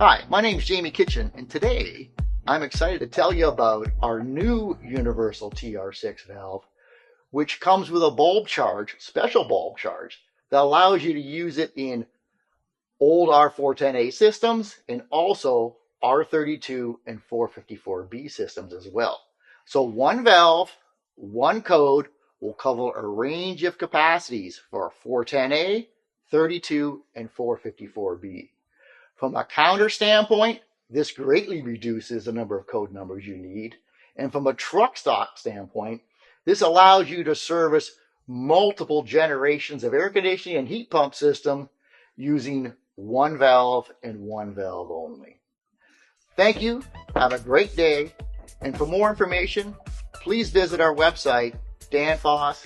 Hi, my name is Jamie Kitchen, and today I'm excited to tell you about our new Universal TR6 valve, which comes with a bulb charge, special bulb charge, that allows you to use it in old R-410A systems and also R-32 and 454B systems as well. So one valve, one code will cover a range of capacities for 410A, 32, and 454B. From a counter standpoint, this greatly reduces the number of code numbers you need. And from a truck stock standpoint, this allows you to service multiple generations of air conditioning and heat pump system using one valve and one valve only. Thank you. Have a great day. And for more information, please visit our website, danfoss.us.